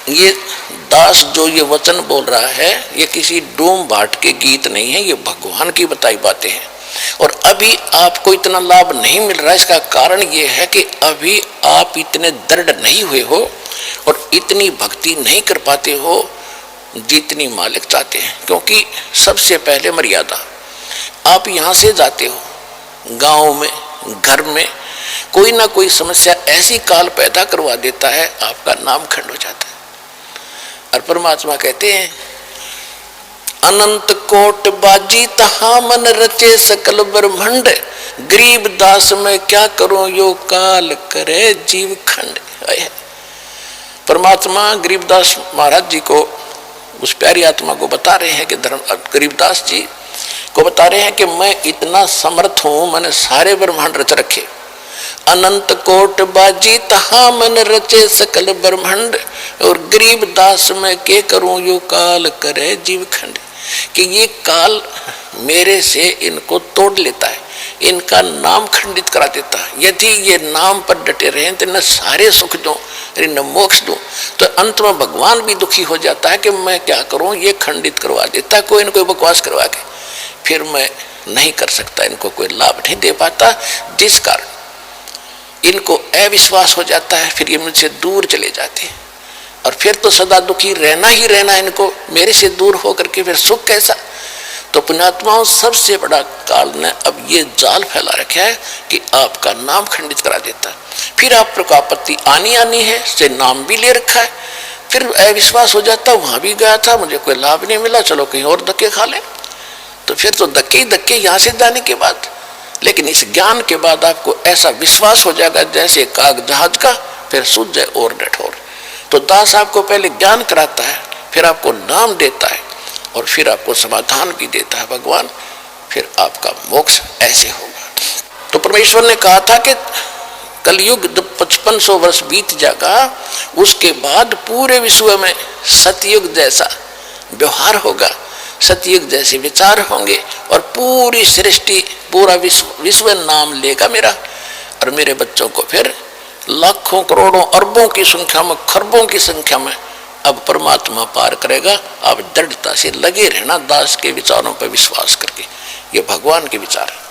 ये दास जो ये वचन बोल रहा है ये किसी डोम भाट के गीत नहीं है, ये भगवान की बताई बातें हैं। और अभी आपको इतना लाभ नहीं मिल रहा, इसका कारण ये है कि अभी आप इतने दृढ़ नहीं हुए हो और इतनी भक्ति नहीं कर पाते हो जितनी मालिक चाहते हैं। क्योंकि सबसे पहले मर्यादा, आप यहाँ से जाते हो गांव में, घर में कोई ना कोई समस्या ऐसी काल पैदा करवा देता है, आपका नाम खंड हो जाता है। और परमात्मा कहते हैं अनंत कोट बाजी तहा मन रचे सकल ब्रह्मंड, गरीब दास में क्या करूं यो काल करे जीव खंड। परमात्मा गरीबदास महाराज जी को, उस प्यारी आत्मा को बता रहे हैं कि गरीबदास जी को बता रहे हैं कि मैं इतना समर्थ हूं, मैंने सारे ब्रह्मांड रच रखे। अनंत कोट बाजी तहा मन रचे सकल ब्रह्मांड, और गरीब दास में के करूं यो काल करे जीव खंड, कि ये काल मेरे से इनको तोड़ लेता है, इनका नाम खंडित करा देता है। यदि ये नाम पर डटे रहे तो न सारे सुख दूं न मोक्ष दूं, तो अंत में भगवान भी दुखी हो जाता है कि मैं क्या करूं, ये खंडित करवा देता है कोई न कोई बकवास करवा के, फिर मैं नहीं कर सकता, इनको कोई लाभ नहीं दे पाता, जिस कारण इनको अविश्वास हो जाता है, फिर ये मुझसे दूर चले जाते हैं। और फिर तो सदा दुखी रहना ही रहना इनको, मेरे से दूर होकर के फिर सुख कैसा। तो पुण्यात्माओं, सबसे बड़ा काल ने अब ये जाल फैला रखा है कि आपका नाम खंडित करा देता है। फिर आपको आपत्ति आनी है, से नाम भी ले रखा है, फिर अविश्वास हो जाता, वहां भी गया था मुझे कोई लाभ नहीं मिला, चलो कहीं और धक्के खा ले। तो फिर तो धक्के यहाँ से जाने के बाद, लेकिन इस ज्ञान के बाद आपको ऐसा विश्वास हो जाएगा जैसे काग जहाज का, फिर सूझ जाए और डठोर। तो दास आपको पहले ज्ञान कराता है, फिर आपको नाम देता है, और फिर आपको समाधान भी देता है भगवान, फिर आपका मोक्ष ऐसे होगा। तो परमेश्वर ने कहा था कि कलयुग 5500 वर्ष बीत जाएगा, उसके बाद पूरे विश्व में सतयुग जैसा व्यवहार होगा, सतयुग जैसे विचार होंगे, और पूरी सृष्टि पूरा विश्व नाम लेगा मेरा, और मेरे बच्चों को फिर लाखों करोड़ों अरबों की संख्या में, खरबों की संख्या में अब परमात्मा पार करेगा। आप दृढ़ता से लगे रहना दास के विचारों पर विश्वास करके, ये भगवान के विचार है।